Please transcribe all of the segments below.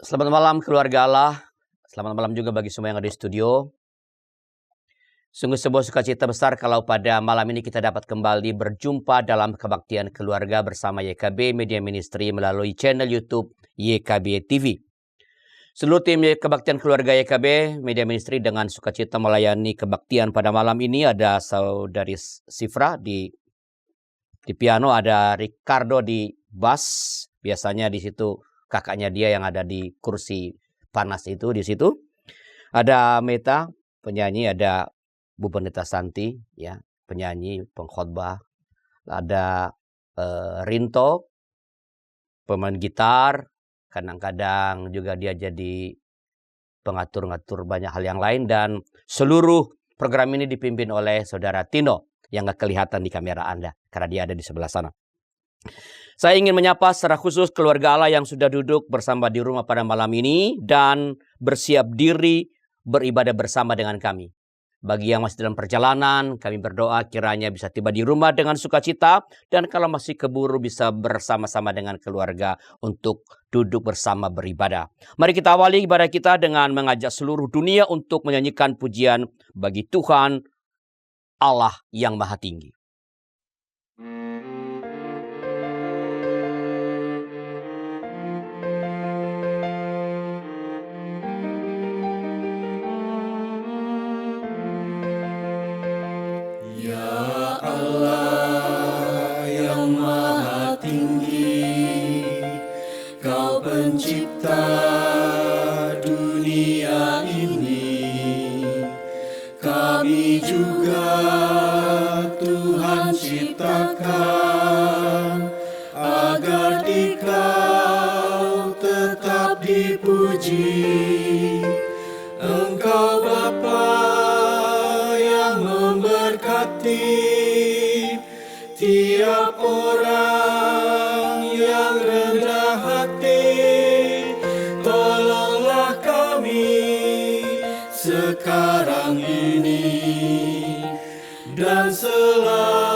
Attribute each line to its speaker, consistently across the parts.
Speaker 1: Selamat malam keluarga Allah. Selamat malam juga bagi semua yang ada di studio. Sungguh sebuah sukacita besar kalau pada malam ini kita dapat kembali berjumpa dalam kebaktian keluarga bersama YKB Media Ministry melalui channel YouTube YKB TV. Seluruh tim kebaktian keluarga YKB Media Ministry dengan sukacita melayani kebaktian pada malam ini. Ada saudari Sifra di piano, ada Ricardo di bass. Biasanya di situ kakaknya dia yang ada di kursi panas itu di situ. Ada Meta penyanyi, ada Bu Pendeta Santi ya penyanyi pengkhotbah. Ada Rinto pemain gitar, kadang-kadang juga dia jadi pengatur-ngatur banyak hal yang lain, dan seluruh program ini dipimpin oleh saudara Tino yang gak kelihatan di kamera Anda karena dia ada di sebelah sana. Saya ingin menyapa secara khusus keluarga Allah yang sudah duduk bersama di rumah pada malam ini dan bersiap diri beribadah bersama dengan kami. Bagi yang masih dalam perjalanan, kami berdoa kiranya bisa tiba di rumah dengan sukacita, dan kalau masih keburu bisa bersama-sama dengan keluarga untuk duduk bersama beribadah. Mari kita awali ibadah kita dengan mengajak seluruh dunia untuk menyanyikan pujian bagi Tuhan Allah yang Maha Tinggi.
Speaker 2: Pencipta dunia ini, kami juga Tuhan ciptakan agar Dikau tetap dipuji. Engkau Bapa yang memberkati tiap orang yang rendah hati. Tolonglah kami sekarang ini dan selamanya.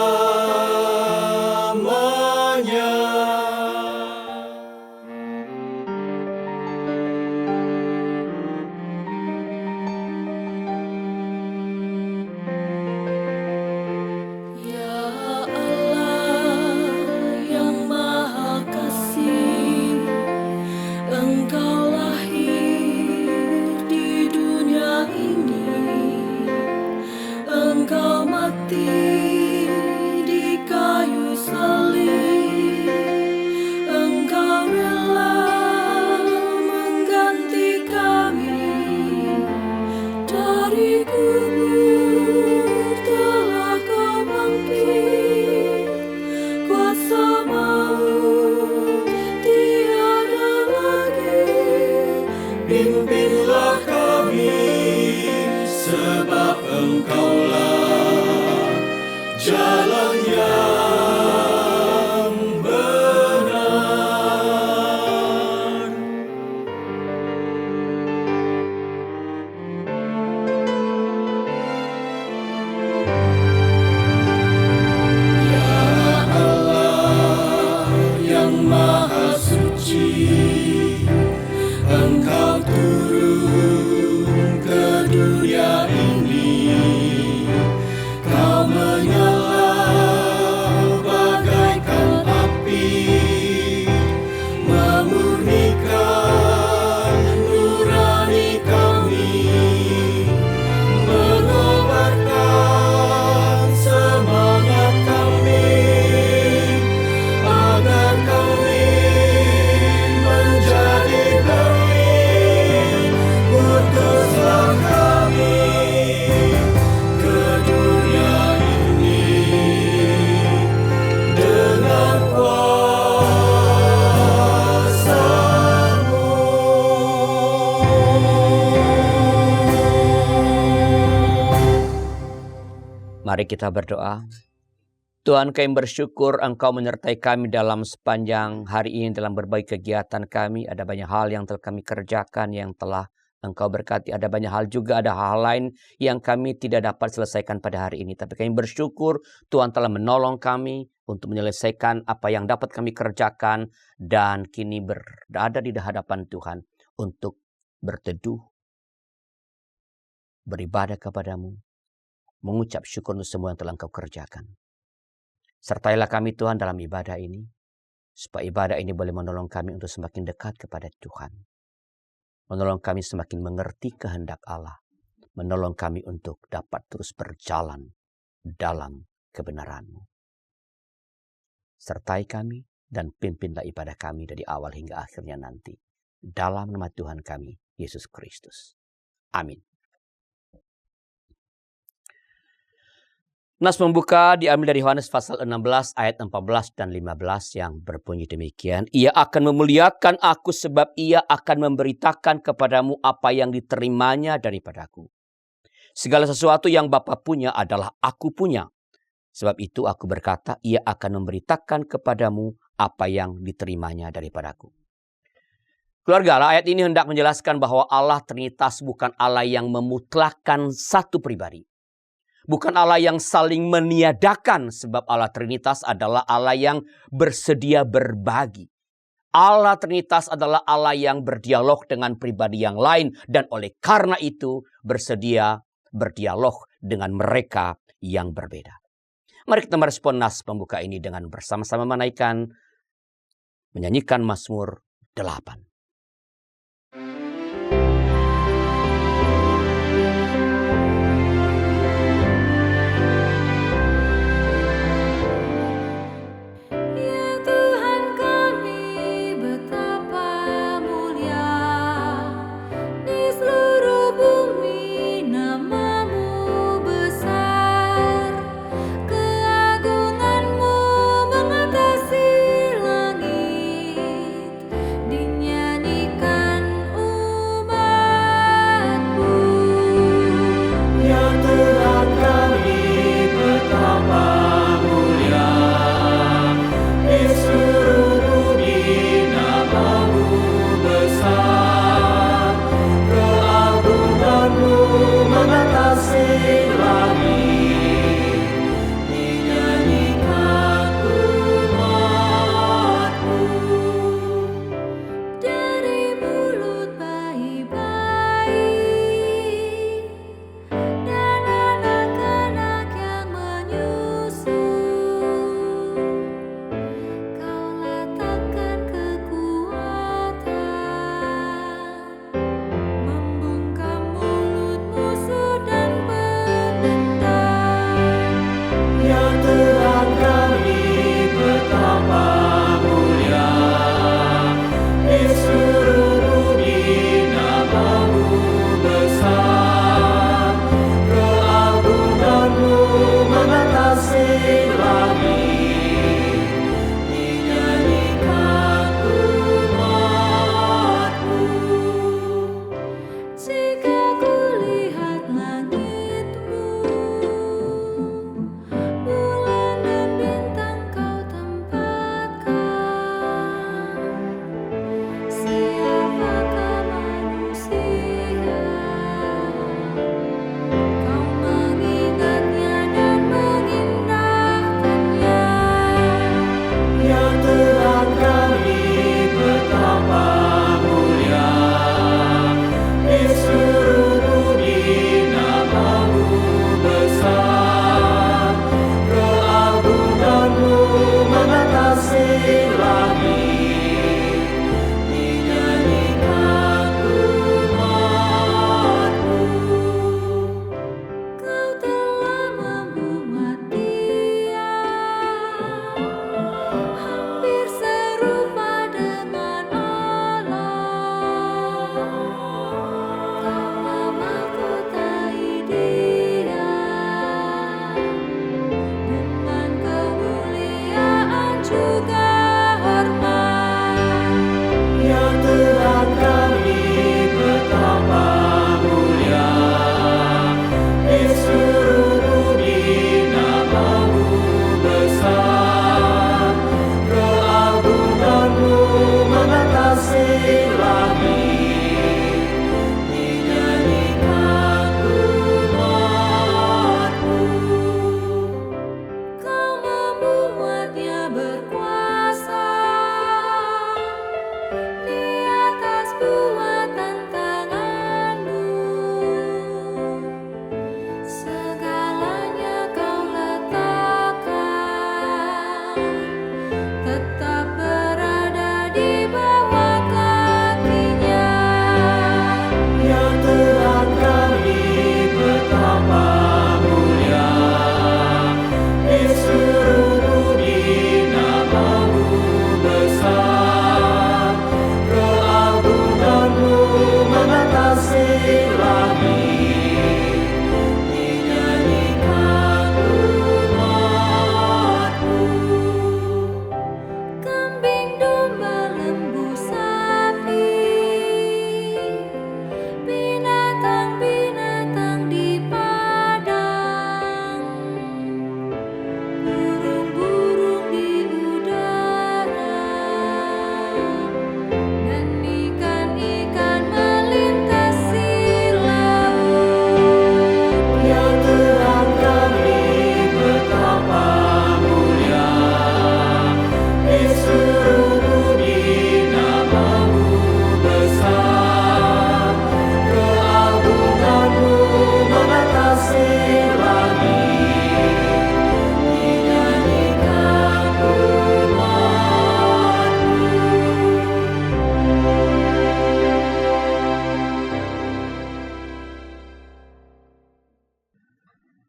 Speaker 2: Pimpinlah kami, sebab Engkaulah jalan yang benar. Ya Allah yang Maha Suci, Engkau turun ke dunia ini. Kau menyala bagaikan api, memurnikan nurani kami, mengobarkan semangat kami, agar kami menjadi benih. Putuslah kami ke dunia ini dengan kuasa-Mu.
Speaker 1: Mari kita berdoa. Tuhan, kami bersyukur Engkau menyertai kami dalam sepanjang hari ini dalam berbagai kegiatan kami. Ada banyak hal yang telah kami kerjakan yang telah Engkau berkati. Ada banyak hal juga, ada hal lain yang kami tidak dapat selesaikan pada hari ini. Tapi kami bersyukur Tuhan telah menolong kami untuk menyelesaikan apa yang dapat kami kerjakan. Dan kini berada di hadapan Tuhan untuk berteduh, beribadah kepadamu, mengucap syukur untuk semua yang telah Engkau kerjakan. Sertailah kami Tuhan dalam ibadah ini, supaya ibadah ini boleh menolong kami untuk semakin dekat kepada Tuhan. Menolong kami semakin mengerti kehendak Allah. Menolong kami untuk dapat terus berjalan dalam kebenaran-Mu. Sertai kami dan pimpinlah ibadah kami dari awal hingga akhirnya nanti. Dalam nama Tuhan kami, Yesus Kristus. Amin. Nas pembuka diambil dari Yohanes pasal 16 ayat 14 dan 15 yang berbunyi demikian. Ia akan memuliakan aku sebab ia akan memberitakan kepadamu apa yang diterimanya daripadaku. Segala sesuatu yang Bapa punya adalah aku punya. Sebab itu aku berkata, ia akan memberitakan kepadamu apa yang diterimanya daripadaku. Keluarga, ayat ini hendak menjelaskan bahwa Allah Trinitas bukan Allah yang memutlakkan satu pribadi. Bukan Allah yang saling meniadakan, sebab Allah Trinitas adalah Allah yang bersedia berbagi. Allah Trinitas adalah Allah yang berdialog dengan pribadi yang lain, dan oleh karena itu bersedia berdialog dengan mereka yang berbeda. Mari kita merespon nas pembuka ini dengan bersama-sama menyanyikan Mazmur 8.
Speaker 3: Dinya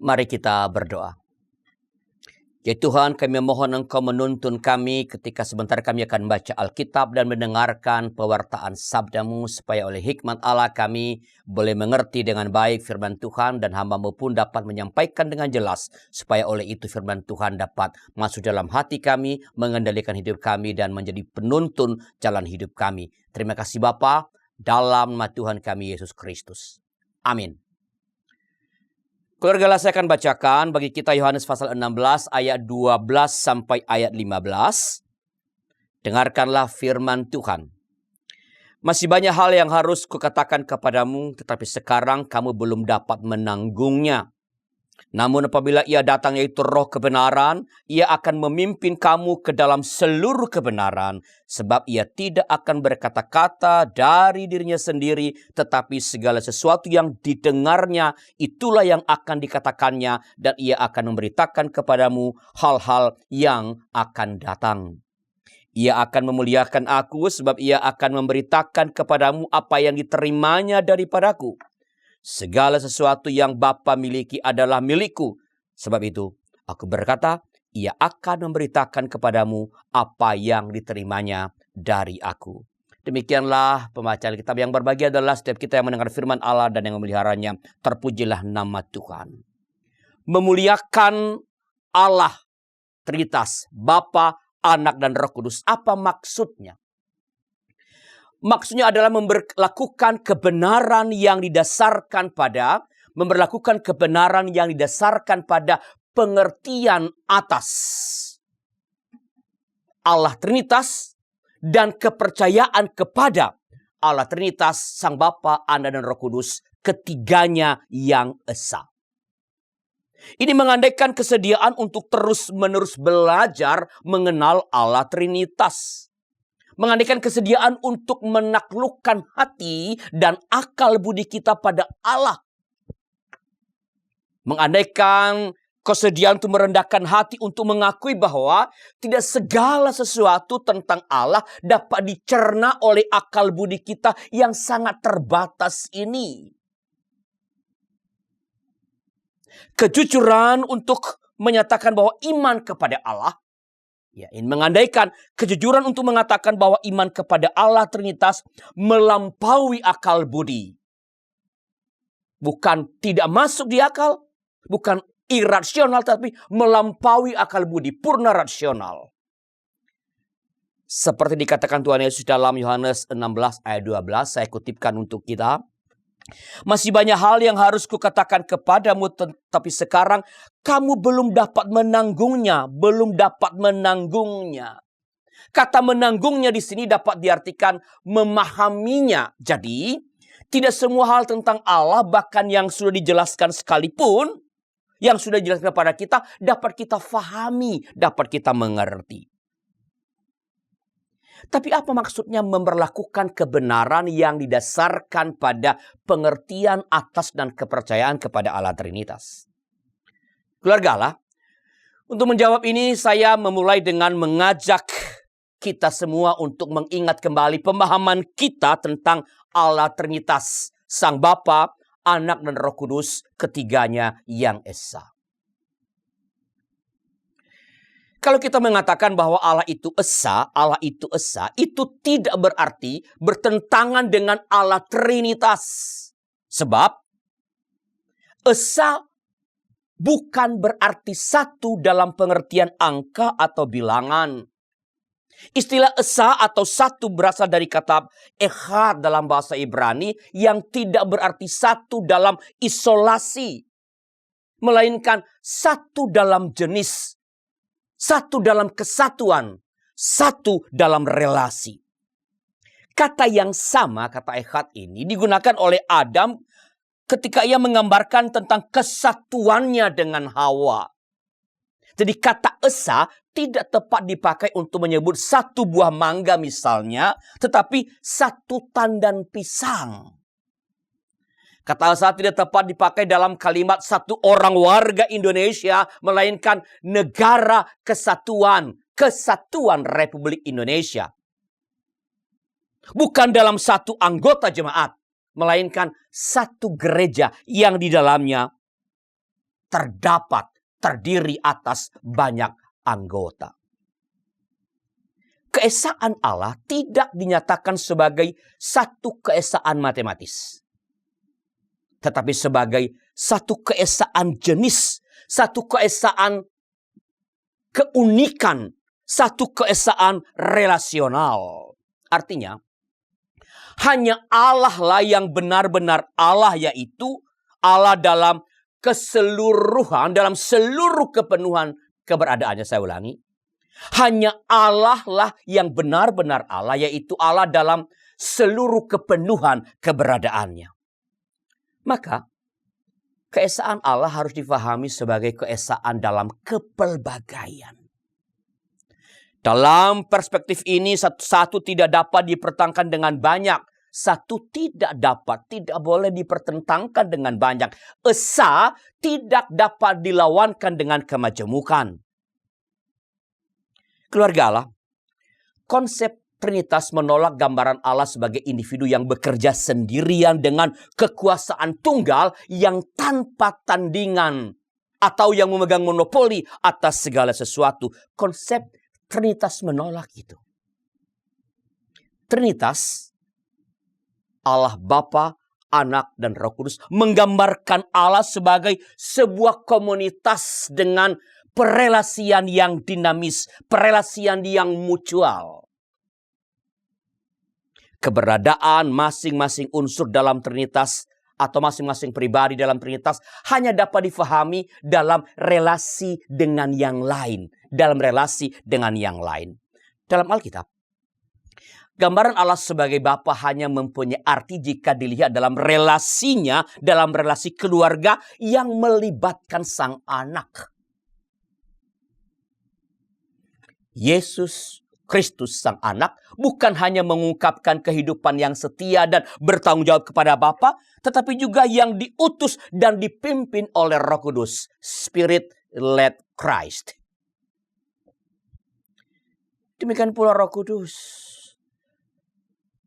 Speaker 1: Mari kita berdoa. Ya Tuhan, kami mohon Engkau menuntun kami ketika sebentar kami akan baca Alkitab dan mendengarkan pewartaan sabda-Mu, supaya oleh hikmat Allah kami boleh mengerti dengan baik firman Tuhan, dan hamba-Mu pun dapat menyampaikan dengan jelas, supaya oleh itu firman Tuhan dapat masuk dalam hati kami, mengendalikan hidup kami, dan menjadi penuntun jalan hidup kami. Terima kasih Bapa, dalam nama Tuhan kami Yesus Kristus. Amin. Keluarga, saya akan bacakan bagi kita Yohanes pasal 16 ayat 12 sampai ayat 15. Dengarkanlah firman Tuhan. Masih banyak hal yang harus kukatakan kepadamu, tetapi sekarang kamu belum dapat menanggungnya. Namun apabila ia datang, yaitu Roh kebenaran, ia akan memimpin kamu ke dalam seluruh kebenaran, sebab ia tidak akan berkata-kata dari dirinya sendiri, tetapi segala sesuatu yang didengarnya, itulah yang akan dikatakannya, dan ia akan memberitakan kepadamu hal-hal yang akan datang. Ia akan memuliakan aku, sebab ia akan memberitakan kepadamu apa yang diterimanya daripadaku. Segala sesuatu yang Bapa miliki adalah milikku. Sebab itu, aku berkata, ia akan memberitakan kepadamu apa yang diterimanya dari aku. Demikianlah pembacaan kitab. Yang berbahagia adalah setiap kita yang mendengar firman Allah dan yang memeliharanya. Terpujilah nama Tuhan. Memuliakan Allah Trinitas, Bapa, Anak, dan Roh Kudus. Apa maksudnya? Maksudnya adalah memberlakukan kebenaran yang didasarkan pada pengertian atas Allah Trinitas dan kepercayaan kepada Allah Trinitas, Sang Bapa, Anak, dan Roh Kudus, ketiganya yang esa. Ini mengandaikan kesediaan untuk terus-menerus belajar mengenal Allah Trinitas. Mengandaikan kesediaan untuk menaklukkan hati dan akal budi kita pada Allah. Mengandaikan kesediaan untuk merendahkan hati untuk mengakui bahwa tidak segala sesuatu tentang Allah dapat dicerna oleh akal budi kita yang sangat terbatas ini. Kejujuran untuk menyatakan bahwa iman kepada Allah. Ya, ini mengandaikan kejujuran untuk mengatakan bahwa iman kepada Allah Trinitas melampaui akal budi. Bukan tidak masuk di akal, bukan irasional, tapi melampaui akal budi, purna rasional. Seperti dikatakan Tuhan Yesus dalam Yohanes 16 ayat 12, saya kutipkan untuk kita. Masih banyak hal yang harus kukatakan kepadamu, tetapi sekarang kamu belum dapat menanggungnya. Kata menanggungnya di sini dapat diartikan memahaminya. Jadi, tidak semua hal tentang Allah, bahkan yang sudah dijelaskan sekalipun, yang sudah dijelaskan kepada kita, dapat kita fahami, dapat kita mengerti. Tapi apa maksudnya memperlakukan kebenaran yang didasarkan pada pengertian atas dan kepercayaan kepada Allah Trinitas? Keluarga Allah, untuk menjawab ini saya memulai dengan mengajak kita semua untuk mengingat kembali pemahaman kita tentang Allah Trinitas, Sang Bapa, Anak, dan Roh Kudus, ketiganya yang esa. Kalau kita mengatakan bahwa Allah itu esa, itu tidak berarti bertentangan dengan Allah Trinitas. Sebab esa bukan berarti satu dalam pengertian angka atau bilangan. Istilah esa atau satu berasal dari kata echad dalam bahasa Ibrani yang tidak berarti satu dalam isolasi, melainkan satu dalam jenis. Satu dalam kesatuan, satu dalam relasi. Kata yang sama, kata echad ini digunakan oleh Adam ketika ia menggambarkan tentang kesatuannya dengan Hawa. Jadi kata esa tidak tepat dipakai untuk menyebut satu buah mangga misalnya, tetapi satu tandan pisang. Kata esa tidak tepat dipakai dalam kalimat satu orang warga Indonesia, melainkan negara kesatuan Republik Indonesia. Bukan dalam satu anggota jemaat, melainkan satu gereja yang di dalamnya terdiri atas banyak anggota. Keesaan Allah tidak dinyatakan sebagai satu keesaan matematis, tetapi sebagai satu keesaan jenis, satu keesaan keunikan, satu keesaan relasional. Artinya, hanya Allah lah yang benar-benar Allah, yaitu Allah dalam keseluruhan, dalam seluruh kepenuhan keberadaannya. Saya ulangi. Hanya Allah lah yang benar-benar Allah, yaitu Allah dalam seluruh kepenuhan keberadaannya. Maka, keesaan Allah harus difahami sebagai keesaan dalam kepelbagaian. Dalam perspektif ini, satu tidak dapat dipertentangkan dengan banyak. Satu tidak boleh dipertentangkan dengan banyak. Esa tidak dapat dilawankan dengan kemajemukan. Keluarga Allah, konsep Trinitas menolak gambaran Allah sebagai individu yang bekerja sendirian dengan kekuasaan tunggal yang tanpa tandingan atau yang memegang monopoli atas segala sesuatu. Konsep Trinitas menolak itu. Trinitas, Allah Bapa, Anak, dan Roh Kudus menggambarkan Allah sebagai sebuah komunitas dengan perelasian yang dinamis, perelasian yang mutual. Keberadaan masing-masing unsur dalam Trinitas atau masing-masing pribadi dalam Trinitas hanya dapat difahami dalam relasi dengan yang lain. Dalam relasi dengan yang lain. Dalam Alkitab, gambaran Allah sebagai Bapa hanya mempunyai arti jika dilihat dalam relasinya, dalam relasi keluarga yang melibatkan sang anak. Yesus Kristus sang anak bukan hanya mengungkapkan kehidupan yang setia dan bertanggung jawab kepada Bapa, tetapi juga yang diutus dan dipimpin oleh Roh Kudus, Spirit-led Christ. Demikian pula Roh Kudus.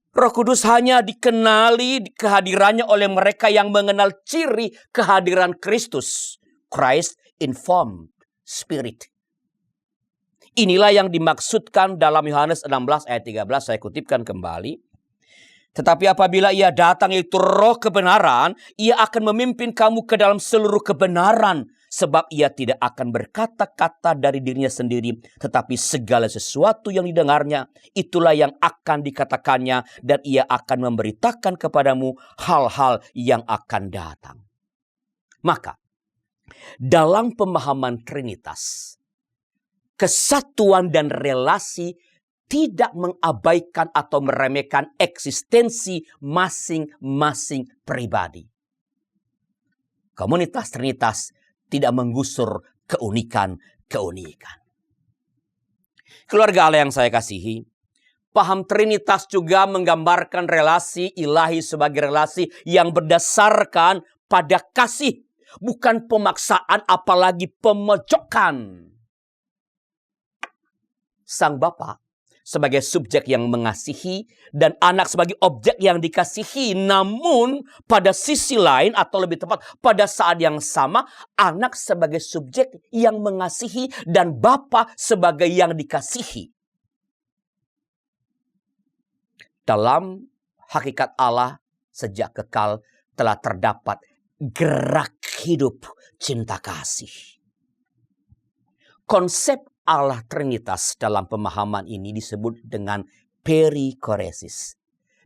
Speaker 1: Roh Kudus hanya dikenali kehadirannya oleh mereka yang mengenal ciri kehadiran Kristus, Christ-informed Spirit. Inilah yang dimaksudkan dalam Yohanes 16 ayat 13, saya kutipkan kembali. Tetapi apabila ia datang, yaitu Roh kebenaran, ia akan memimpin kamu ke dalam seluruh kebenaran. Sebab ia tidak akan berkata-kata dari dirinya sendiri, tetapi segala sesuatu yang didengarnya, itulah yang akan dikatakannya, dan ia akan memberitakan kepadamu hal-hal yang akan datang. Maka, dalam pemahaman Trinitas, kesatuan dan relasi tidak mengabaikan atau meremehkan eksistensi masing-masing pribadi. Komunitas Trinitas tidak menggusur keunikan-keunikan. Keluarga Allah yang saya kasihi, paham Trinitas juga menggambarkan relasi ilahi sebagai relasi yang berdasarkan pada kasih, bukan pemaksaan apalagi pemojokan. Sang Bapa sebagai subjek yang mengasihi dan anak sebagai objek yang dikasihi. Namun pada sisi lain atau lebih tepat pada saat yang sama, anak sebagai subjek yang mengasihi dan Bapa sebagai yang dikasihi. Dalam hakikat Allah sejak kekal telah terdapat gerak hidup cinta kasih. Konsep Allah Trinitas dalam pemahaman ini disebut dengan perikoresis,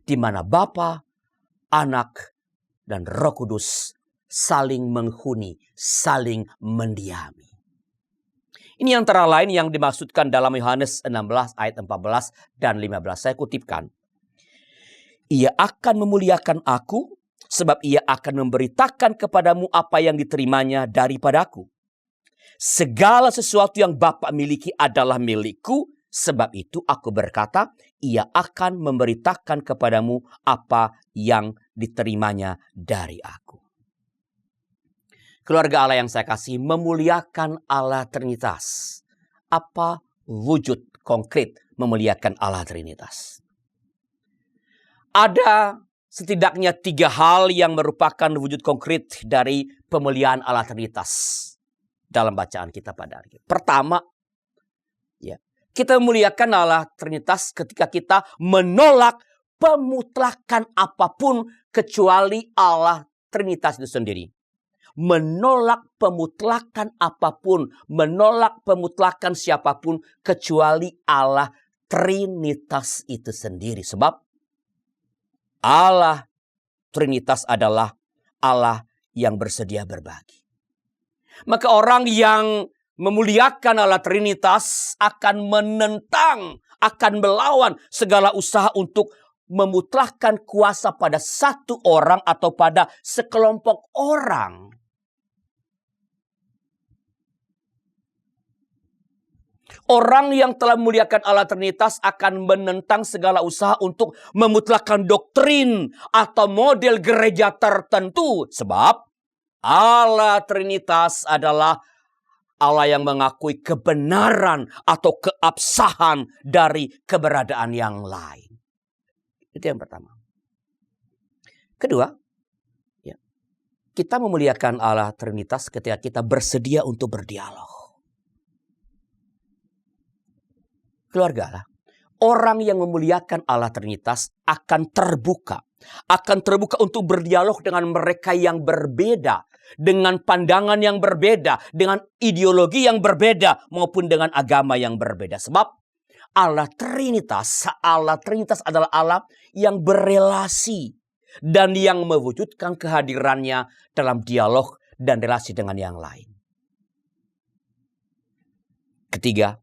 Speaker 1: di mana Bapa, Anak, dan Roh Kudus saling menghuni, saling mendiami. Ini antara lain yang dimaksudkan dalam Yohanes 16 ayat 14 dan 15. Saya kutipkan. Ia akan memuliakan aku, sebab ia akan memberitakan kepadamu apa yang diterimanya daripadaku. Segala sesuatu yang Bapa miliki adalah milikku, sebab itu aku berkata, ia akan memberitakan kepadamu apa yang diterimanya dari aku. Keluarga Allah yang saya kasih, memuliakan Allah Trinitas. Apa wujud konkret memuliakan Allah Trinitas? Ada setidaknya 3 hal yang merupakan wujud konkret dari pemuliaan Allah Trinitas dalam bacaan kita pada hari ini. Pertama, ya, kita memuliakan Allah Trinitas ketika kita menolak pemutlakan apapun kecuali Allah Trinitas itu sendiri. Menolak pemutlakan apapun, menolak pemutlakan siapapun kecuali Allah Trinitas itu sendiri. Sebab Allah Trinitas adalah Allah yang bersedia berbagi. Maka orang yang memuliakan Allah Trinitas akan menentang, akan melawan segala usaha untuk memutlakkan kuasa pada satu orang atau pada sekelompok orang. Orang yang telah memuliakan Allah Trinitas akan menentang segala usaha untuk memutlakkan doktrin atau model gereja tertentu. Sebab Allah Trinitas adalah Allah yang mengakui kebenaran atau keabsahan dari keberadaan yang lain. Itu yang pertama. Kedua, ya, kita memuliakan Allah Trinitas ketika kita bersedia untuk berdialog. Keluarga Allah, orang yang memuliakan Allah Trinitas akan terbuka untuk berdialog dengan mereka yang berbeda, dengan pandangan yang berbeda, dengan ideologi yang berbeda, maupun dengan agama yang berbeda. Sebab Allah Trinitas adalah Allah yang berelasi dan yang mewujudkan kehadirannya dalam dialog dan relasi dengan yang lain. Ketiga,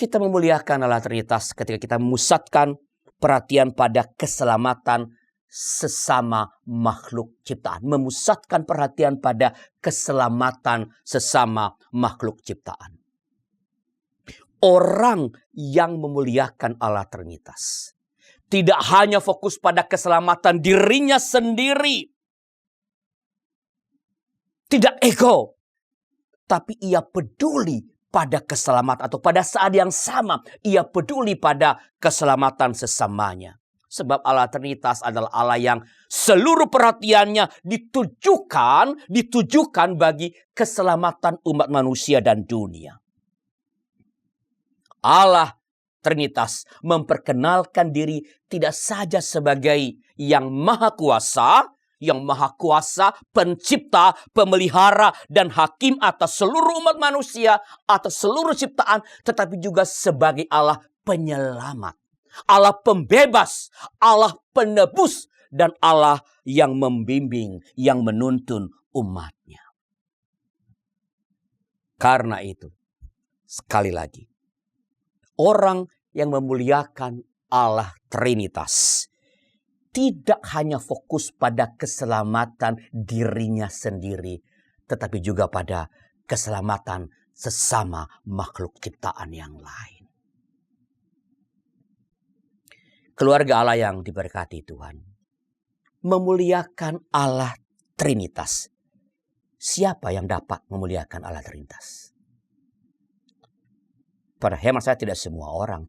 Speaker 1: kita memuliakan Allah Trinitas ketika kita memusatkan perhatian pada keselamatan sesama makhluk ciptaan. Memusatkan perhatian pada keselamatan sesama makhluk ciptaan. Orang yang memuliakan Allah Trinitas tidak hanya fokus pada keselamatan dirinya sendiri. Tidak ego. Tapi ia peduli pada keselamatan atau pada saat yang sama ia peduli pada keselamatan sesamanya. Sebab Allah Trinitas adalah Allah yang seluruh perhatiannya ditujukan bagi keselamatan umat manusia dan dunia. Allah Trinitas memperkenalkan diri tidak saja sebagai yang maha kuasa, pencipta, pemelihara, dan hakim atas seluruh umat manusia, atas seluruh ciptaan, tetapi juga sebagai Allah penyelamat, Allah pembebas, Allah penebus, dan Allah yang membimbing, yang menuntun umatnya. Karena itu, sekali lagi, orang yang memuliakan Allah Trinitas tidak hanya fokus pada keselamatan dirinya sendiri, tetapi juga pada keselamatan sesama makhluk ciptaan yang lain. Keluarga Allah yang diberkati Tuhan, memuliakan Allah Trinitas. Siapa yang dapat memuliakan Allah Trinitas? Pada hemat saya tidak semua orang.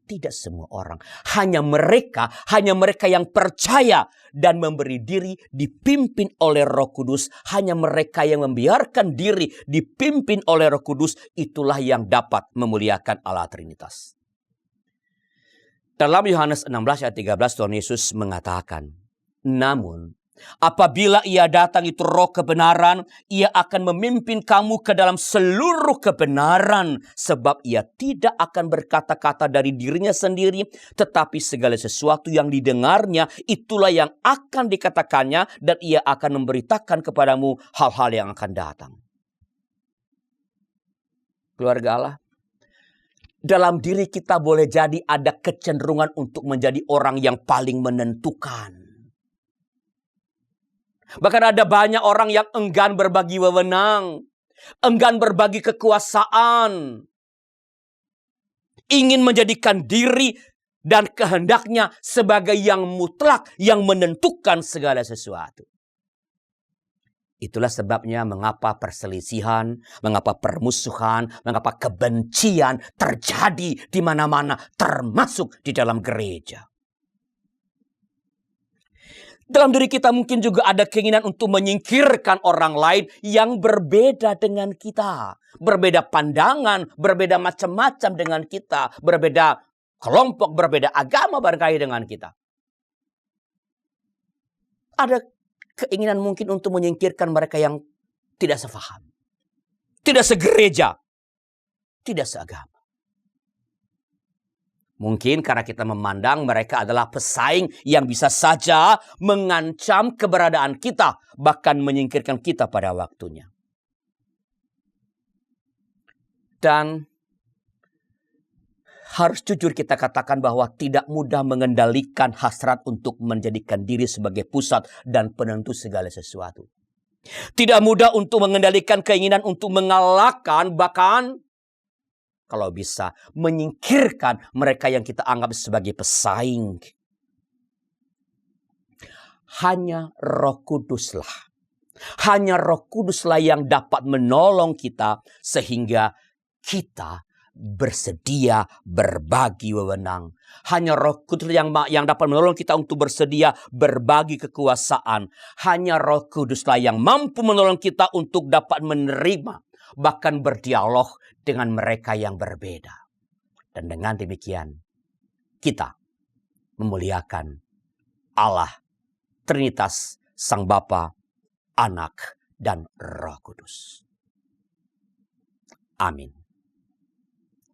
Speaker 1: Hanya mereka yang percaya dan memberi diri dipimpin oleh Roh Kudus. Hanya mereka yang membiarkan diri dipimpin oleh Roh Kudus, itulah yang dapat memuliakan Allah Trinitas. Dalam Yohanes 16 ayat 13 Tuhan Yesus mengatakan, namun apabila ia datang itu Roh kebenaran, ia akan memimpin kamu ke dalam seluruh kebenaran. Sebab ia tidak akan berkata-kata dari dirinya sendiri, tetapi segala sesuatu yang didengarnya, itulah yang akan dikatakannya, dan ia akan memberitakan kepadamu hal-hal yang akan datang. Keluarga Allah, dalam diri kita boleh jadi ada kecenderungan untuk menjadi orang yang paling menentukan. Bahkan ada banyak orang yang enggan berbagi wewenang, enggan berbagi kekuasaan, ingin menjadikan diri dan kehendaknya sebagai yang mutlak, yang menentukan segala sesuatu. Itulah sebabnya mengapa perselisihan, mengapa permusuhan, mengapa kebencian terjadi di mana-mana, termasuk di dalam gereja. Dalam diri kita mungkin juga ada keinginan untuk menyingkirkan orang lain yang berbeda dengan kita. Berbeda pandangan, berbeda macam-macam dengan kita. Berbeda kelompok, berbeda agama barangkali dengan kita. Ada keinginan mungkin untuk menyingkirkan mereka yang tidak sefaham. Tidak segereja. Tidak seagama. Mungkin karena kita memandang mereka adalah pesaing yang bisa saja mengancam keberadaan kita, bahkan menyingkirkan kita pada waktunya. Dan harus jujur kita katakan bahwa tidak mudah mengendalikan hasrat untuk menjadikan diri sebagai pusat dan penentu segala sesuatu. Tidak mudah untuk mengendalikan keinginan untuk mengalahkan, bahkan kalau bisa menyingkirkan mereka yang kita anggap sebagai pesaing. Hanya Roh Kuduslah. Hanya Roh Kuduslah yang dapat menolong kita sehingga kita bersedia berbagi wewenang. Hanya Roh Kudus yang dapat menolong kita untuk bersedia berbagi kekuasaan. Hanya Roh Kuduslah yang mampu menolong kita untuk dapat menerima, bahkan berdialog dengan mereka yang berbeda. Dan dengan demikian, kita memuliakan Allah, Trinitas, Sang Bapa, Anak, dan Roh Kudus. Amin.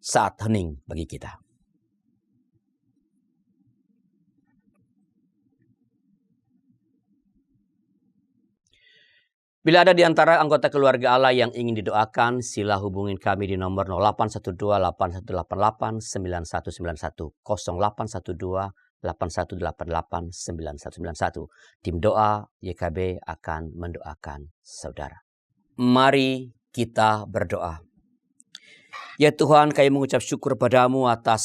Speaker 1: Saat hening bagi kita. Bila ada di antara anggota keluarga Allah yang ingin didoakan, sila hubungin kami di nomor 0812-8188-9191, 0812-8188-9191. Tim doa YKB akan mendoakan saudara. Mari kita berdoa. Ya Tuhan, kami mengucap syukur padamu atas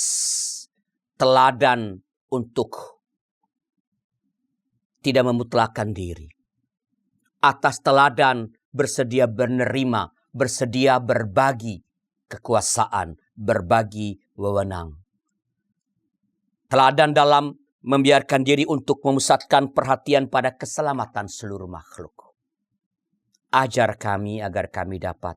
Speaker 1: teladan untuk tidak memutlakkan diri. Atas teladan bersedia menerima, bersedia berbagi kekuasaan, berbagi wewenang. Teladan dalam membiarkan diri untuk memusatkan perhatian pada keselamatan seluruh makhluk. Ajar kami agar kami dapat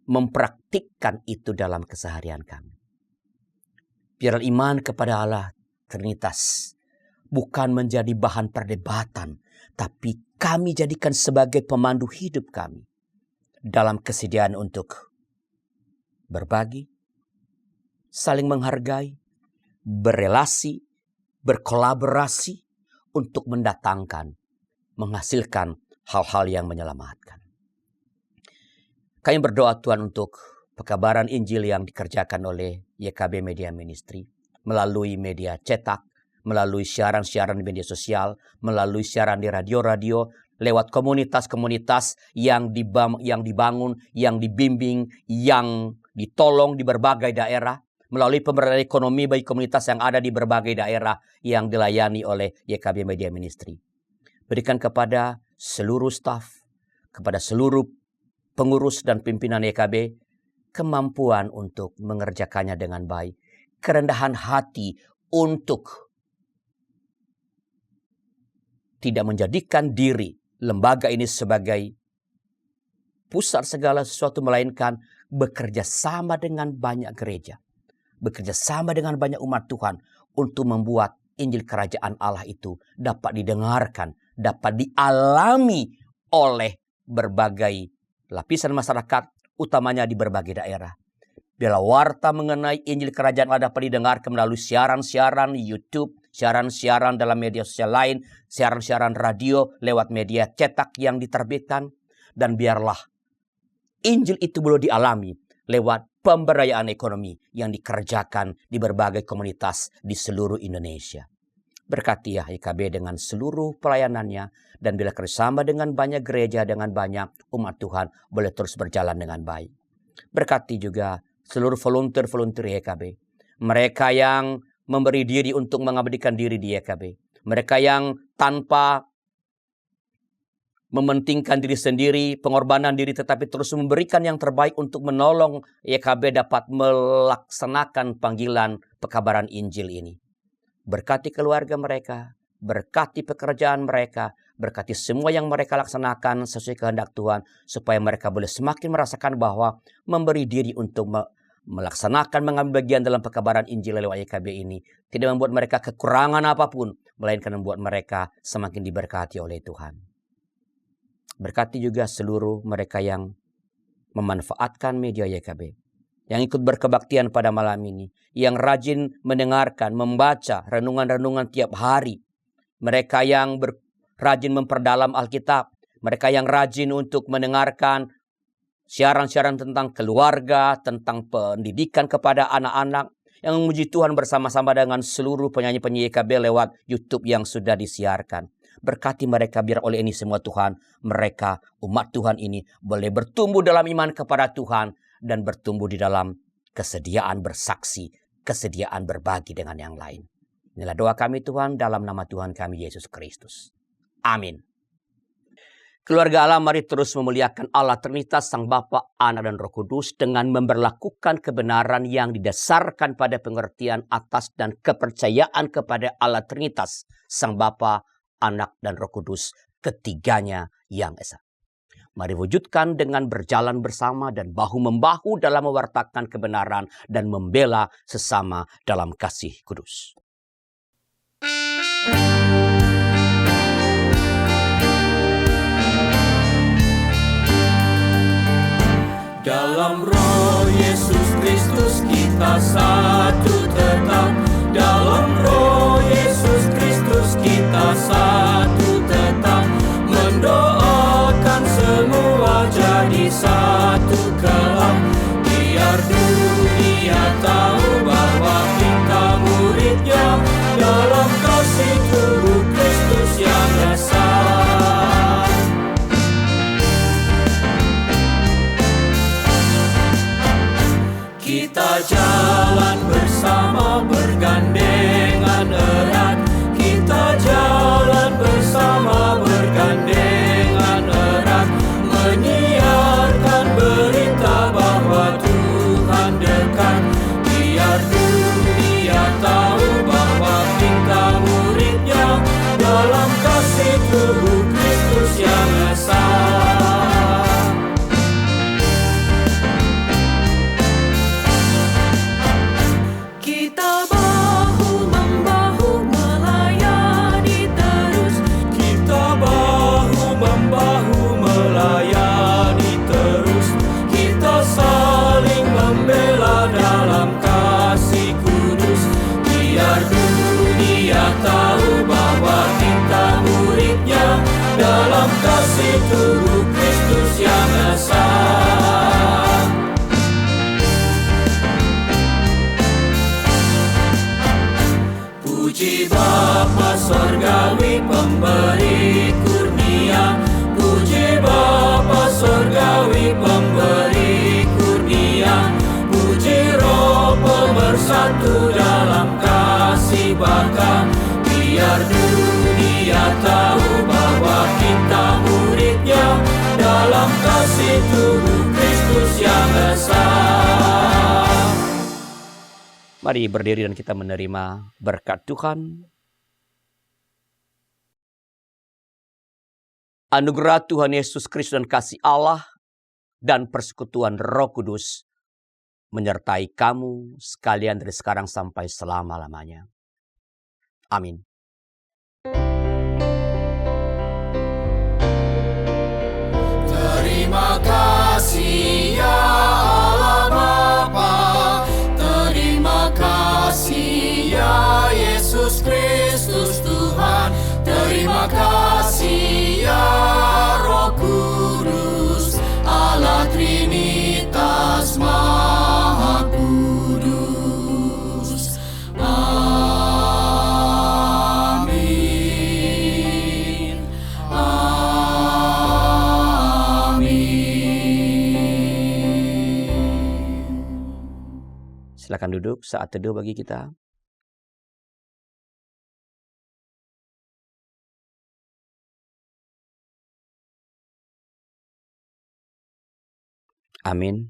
Speaker 1: mempraktikkan itu dalam keseharian kami. Biar iman kepada Allah Trinitas bukan menjadi bahan perdebatan, tapi kami jadikan sebagai pemandu hidup kami dalam kesediaan untuk berbagi, saling menghargai, berelasi, berkolaborasi untuk mendatangkan, menghasilkan hal-hal yang menyelamatkan. Kami berdoa Tuhan untuk pekabaran Injil yang dikerjakan oleh YKB Media Ministry melalui media cetak, melalui siaran-siaran di media sosial, melalui siaran di radio-radio, lewat komunitas-komunitas yang dibangun, yang dibimbing, yang ditolong di berbagai daerah, melalui pemberdayaan ekonomi bagi komunitas yang ada di berbagai daerah yang dilayani oleh YKB Media Ministry. Berikan kepada seluruh staf, kepada seluruh pengurus dan pimpinan YKB, kemampuan untuk mengerjakannya dengan baik, kerendahan hati untuk tidak menjadikan diri lembaga ini sebagai pusat segala sesuatu, melainkan bekerja sama dengan banyak gereja, bekerja sama dengan banyak umat Tuhan untuk membuat Injil Kerajaan Allah itu dapat didengarkan, dapat dialami oleh berbagai lapisan masyarakat, utamanya di berbagai daerah. Bila warta mengenai Injil Kerajaan Allah dapat didengarkan melalui siaran-siaran YouTube, siaran-siaran dalam media sosial lain, siaran-siaran radio lewat media cetak yang diterbitkan, dan biarlah Injil itu boleh dialami lewat pemberdayaan ekonomi yang dikerjakan di berbagai komunitas di seluruh Indonesia. Berkati ya YKB dengan seluruh pelayanannya, dan bila kerjasama dengan banyak gereja, dengan banyak umat Tuhan, boleh terus berjalan dengan baik. Berkati juga seluruh volunteer-volunteer YKB. Mereka yang memberi diri untuk mengabdikan diri di YKB. Mereka yang tanpa mementingkan diri sendiri, pengorbanan diri, tetapi terus memberikan yang terbaik untuk menolong YKB dapat melaksanakan panggilan pekabaran Injil ini. Berkati keluarga mereka, berkati pekerjaan mereka, berkati semua yang mereka laksanakan sesuai kehendak Tuhan, supaya mereka boleh semakin merasakan bahwa memberi diri untuk melaksanakan mengambil bagian dalam pekabaran Injil lewat YKB ini tidak membuat mereka kekurangan apapun, melainkan membuat mereka semakin diberkati oleh Tuhan. Berkati juga seluruh mereka yang memanfaatkan media YKB, yang ikut berkebaktian pada malam ini, yang rajin mendengarkan, membaca renungan-renungan tiap hari, mereka yang rajin memperdalam Alkitab, mereka yang rajin untuk mendengarkan siaran-siaran tentang keluarga, tentang pendidikan kepada anak-anak, yang memuji Tuhan bersama-sama dengan seluruh penyanyi-penyanyi YKB lewat YouTube yang sudah disiarkan. Berkati mereka biar oleh ini semua Tuhan, mereka umat Tuhan ini boleh bertumbuh dalam iman kepada Tuhan dan bertumbuh di dalam kesediaan bersaksi, kesediaan berbagi dengan yang lain. Inilah doa kami Tuhan dalam nama Tuhan kami Yesus Kristus. Amin. Keluarga Allah, mari terus memuliakan Allah Trinitas, Sang Bapa, Anak, dan Roh Kudus dengan memberlakukan kebenaran yang didasarkan pada pengertian atas dan kepercayaan kepada Allah Trinitas, Sang Bapa, Anak, dan Roh Kudus, ketiganya yang esa. Mari wujudkan dengan berjalan bersama dan bahu-membahu dalam mewartakan kebenaran dan membela sesama dalam kasih kudus.
Speaker 2: Dalam Roh Yesus Kristus kita satu tetap. Dalam Roh Yesus Kristus kita satu tetap. Mendoakan semua jadi satu kelak. Biar dunia tahu bahwa kita muridnya. Dalam kasih tubuh Kristus yang esa. Kita jalan bersama bergandengan erat. Kita jalan bersama bergandengan erat. Menyiarkan berita bahwa Tuhan dekat. Biar dunia tahu bahwa kita muridnya. Dalam kasih tubuh Kristus yang esa. Tahu bahwa kita muridnya. Dalam kasih tubuh Kristus yang esa. Puji Bapa Sorgawi pemberi kurnia. Puji Bapa Sorgawi pemberi kurnia. Puji Roh pemersatu dalam kasih baka. Biar dunia tahu bahwa kita muridnya. Dalam kasih tubuh Kristus yang esa.
Speaker 1: Mari berdiri dan kita menerima berkat Tuhan. Anugerah Tuhan Yesus Kristus dan kasih Allah dan persekutuan Roh Kudus menyertai kamu sekalian dari sekarang sampai selama-lamanya. Amin.
Speaker 2: Terima kasih ya Allah Bapa. Terima kasih ya Yesus Kristus Tuhan. Terima kasih ya Roh Kudus, Allah Trinitas Maha Kudus. Amin.
Speaker 1: Silakan duduk, saat teduh bagi kita. Amin.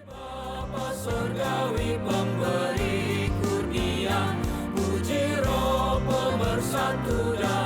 Speaker 2: Bapa Sorgawi pemberi kurnia. Puji Roh Tuhan